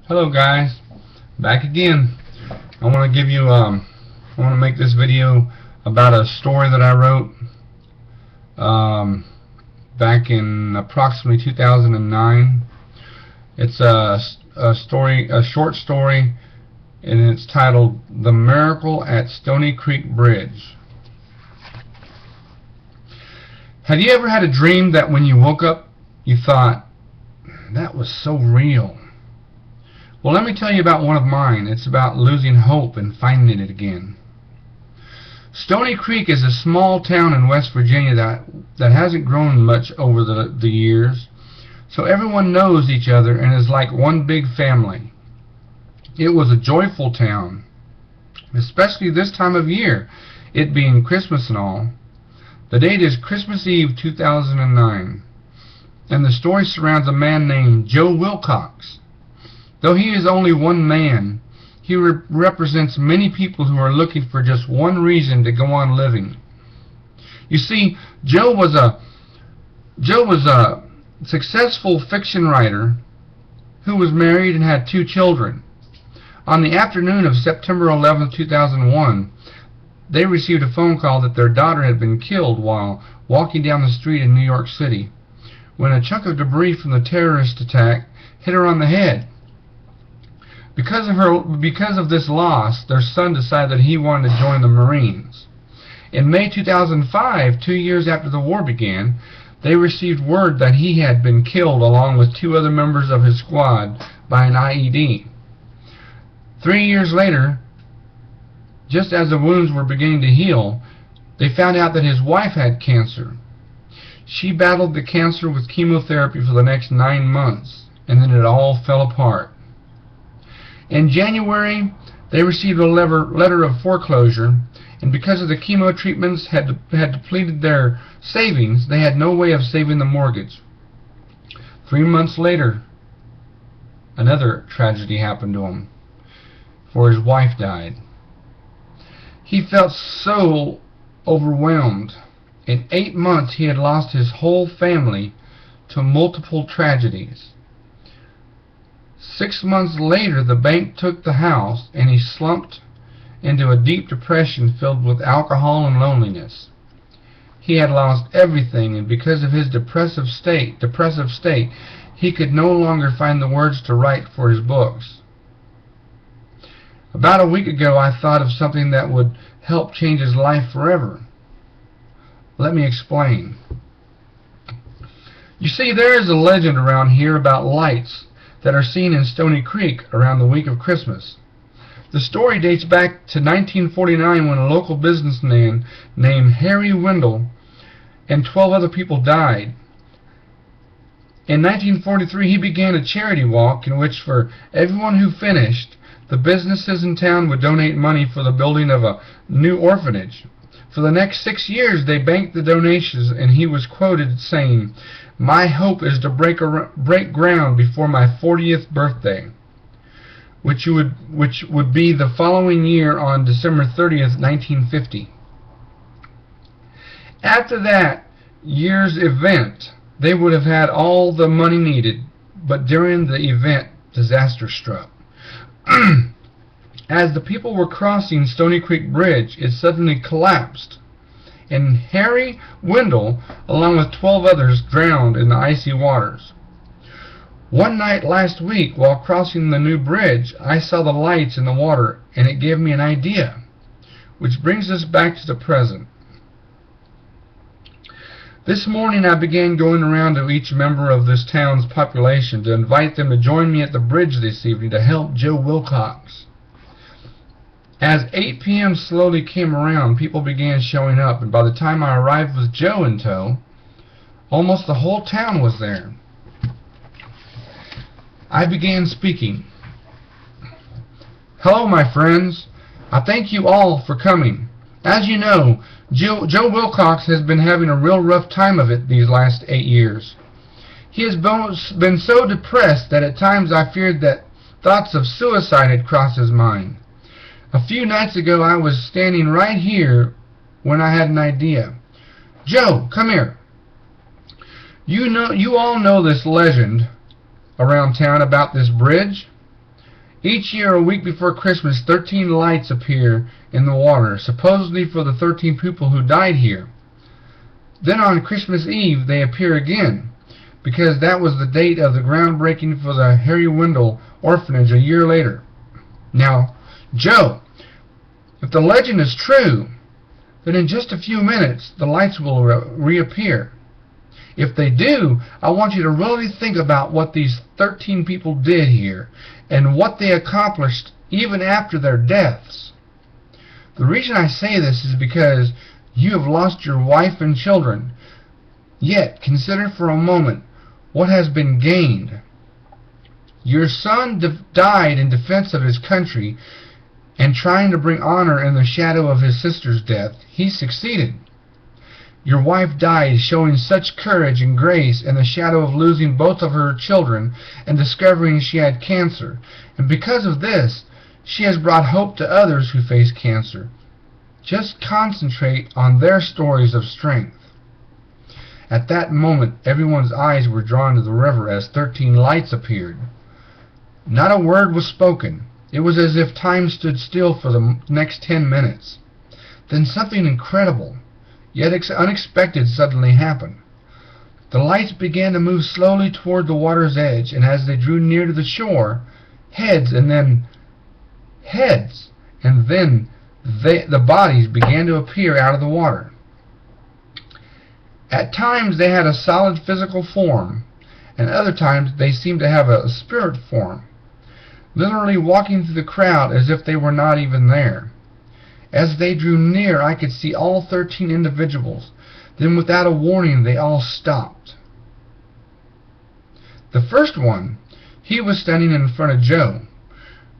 Hello guys, back again. I want to give you I want to make this video about a story that I wrote back in approximately 2009. It's a short story, and it's titled "The Miracle at Stony Creek Bridge." Have you ever had a dream that when you woke up you thought, that was so real? Well, let me tell you about one of mine. It's about losing hope and finding it again. Stony Creek is a small town in West Virginia that hasn't grown much over the years, so everyone knows each other and is like one big family. It was a joyful town, especially this time of year, it being Christmas and all. The date is Christmas Eve 2009, and the story surrounds a man named Joe Wilcox. Though he is only one man, he represents many people who are looking for just one reason to go on living. You see, Joe was a successful fiction writer who was married and had 2 children. On the afternoon of September 11, 2001, they received a phone call that their daughter had been killed while walking down the street in New York City, when a chunk of debris from the terrorist attack hit her on the head. Because of this loss, their son decided that he wanted to join the Marines. In May 2005, 2 years after the war began, they received word that he had been killed along with 2 other members of his squad by an IED. 3 years later, just as the wounds were beginning to heal, they found out that his wife had cancer. She battled the cancer with chemotherapy for the next 9 months, and then it all fell apart. In January, they received a letter of foreclosure, and because of the chemo treatments had depleted their savings, they had no way of saving the mortgage. 3 months later, another tragedy happened to him, for his wife died. He felt so overwhelmed. In 8 months, he had lost his whole family to multiple tragedies. 6 months later, the bank took the house, and he slumped into a deep depression filled with alcohol and loneliness. He had lost everything, and because of his depressive state, he could no longer find the words to write for his books. About a week ago, I thought of something that would help change his life forever. Let me explain. You see, there is a legend around here about lights that are seen in Stony Creek around the week of Christmas. The story dates back to 1949 when a local businessman named Harry Wendell and 12 other people died. In 1943, he began a charity walk in which, for everyone who finished, the businesses in town would donate money for the building of a new orphanage. For the next 6 years, they banked the donations, and he was quoted saying, "My hope is to break ground before my 40th birthday," which would be the following year on December 30th, 1950. After that year's event, they would have had all the money needed, but during the event, disaster struck. As the people were crossing Stony Creek Bridge, it suddenly collapsed, and Harry Wendell, along with 12 others, drowned in the icy waters. One night last week, while crossing the new bridge, I saw the lights in the water, and it gave me an idea, which brings us back to the present. This morning I began going around to each member of this town's population to invite them to join me at the bridge this evening to help Joe Wilcox. As 8 p.m. slowly came around, people began showing up, and by the time I arrived with Joe in tow, almost the whole town was there. I began speaking. "Hello, my friends. I thank you all for coming. As you know, Joe Wilcox has been having a real rough time of it these last 8 years. He has been so depressed that at times I feared that thoughts of suicide had crossed his mind. A few nights ago I was standing right here when I had an idea. Joe, come here. You all know this legend around town about this bridge. Each year, a week before Christmas, 13 lights appear in the water, supposedly for the 13 people who died here. Then on Christmas Eve, they appear again, because that was the date of the groundbreaking for the Harry Wendell orphanage a year later. Now, Joe, if the legend is true, then in just a few minutes, the lights will reappear. If they do, I want you to really think about what these 13 people did here and what they accomplished even after their deaths. The reason I say this is because you have lost your wife and children. Yet, consider for a moment what has been gained. Your son died in defense of his country, and trying to bring honor in the shadow of his sister's death, he succeeded. Your wife died showing such courage and grace in the shadow of losing both of her children and discovering she had cancer. And because of this, she has brought hope to others who face cancer. Just concentrate on their stories of strength. At that moment, everyone's eyes were drawn to the river as 13 lights appeared. Not a word was spoken. It was as if time stood still for the next 10 minutes. Then something incredible, yet unexpected, suddenly happened. The lights began to move slowly toward the water's edge, and as they drew near to the shore, heads, and then the bodies began to appear out of the water. At times they had a solid physical form, and other times they seemed to have a spirit form, literally walking through the crowd as if they were not even there. As they drew near, I could see all 13 individuals. Then without a warning, they all stopped. The first one, he was standing in front of Joe.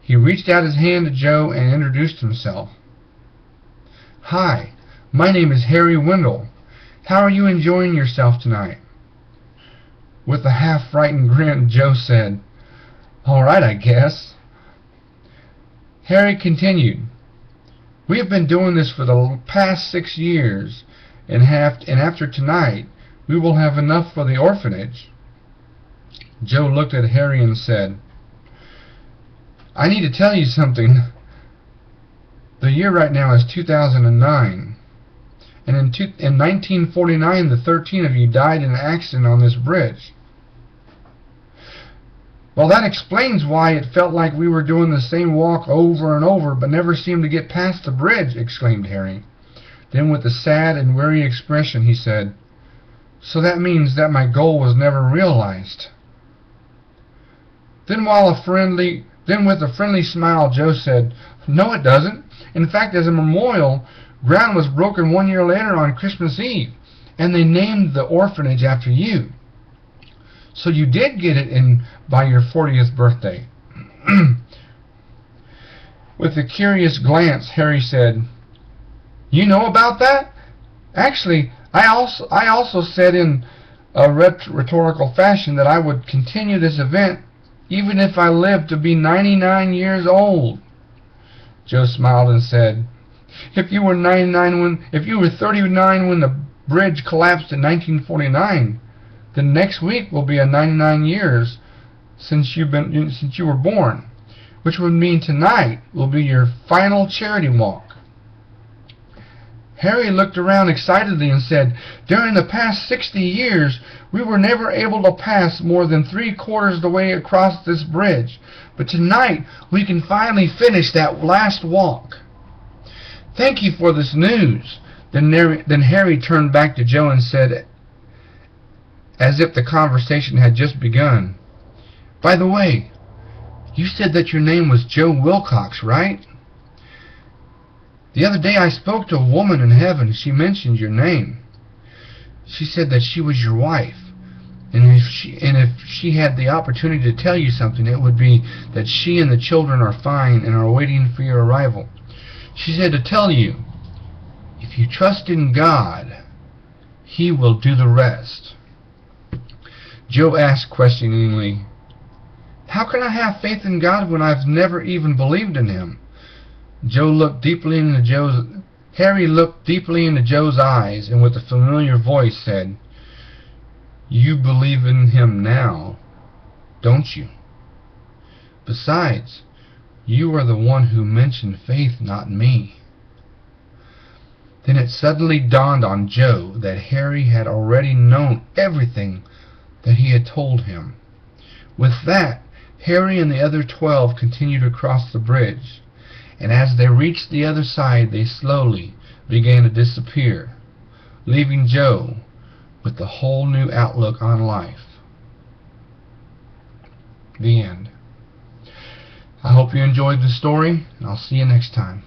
He reached out his hand to Joe and introduced himself. "Hi, my name is Harry Wendell. How are you enjoying yourself tonight?" With a half-frightened grin, Joe said, "All right, I guess." Harry continued, "We have been doing this for the past 6 years, and after tonight, we will have enough for the orphanage." Joe looked at Harry and said, "I need to tell you something. The year right now is 2009, and in 1949, the 13 of you died in an accident on this bridge." "Well, that explains why it felt like we were doing the same walk over and over, but never seemed to get past the bridge," exclaimed Harry. Then with a sad and weary expression, he said, "So that means that my goal was never realized." Then with a friendly smile, Joe said, "No, it doesn't. In fact, as a memorial, ground was broken 1 year later on Christmas Eve, and they named the orphanage after you. So you did get it in by your 40th birthday." With a curious glance, Harry said, "You know about that? Actually, I also said in a rhetorical fashion that I would continue this event even if I lived to be 99 years old." Joe smiled and said, if you were 39 when the bridge collapsed in 1949, then next week will be a 99 years since you were born, which would mean tonight will be your final charity walk." Harry looked around excitedly and said, "During the past 60 years, we were never able to pass more than 3/4 of the way across this bridge, but tonight we can finally finish that last walk. Thank you for this news." Then Harry turned back to Joe and said, as if the conversation had just begun, "By the way, you said that your name was Joe Wilcox, right? The other day I spoke to a woman in heaven. She mentioned your name. She said that she was your wife, and if she had the opportunity to tell you something, it would be that she and the children are fine and are waiting for your arrival. She said to tell you, if you trust in God, He will do the rest." Joe asked questioningly, "How can I have faith in God when I've never even believed in Him?" Harry looked deeply into Joe's eyes and with a familiar voice said, "You believe in Him now, don't you? Besides, You are the one who mentioned faith, not me." Then it suddenly dawned on Joe that Harry had already known everything that he had told him. With that, Harry and the other 12 continued across the bridge, and as they reached the other side, they slowly began to disappear, leaving Joe with a whole new outlook on life. The end. I hope you enjoyed the story, and I'll see you next time.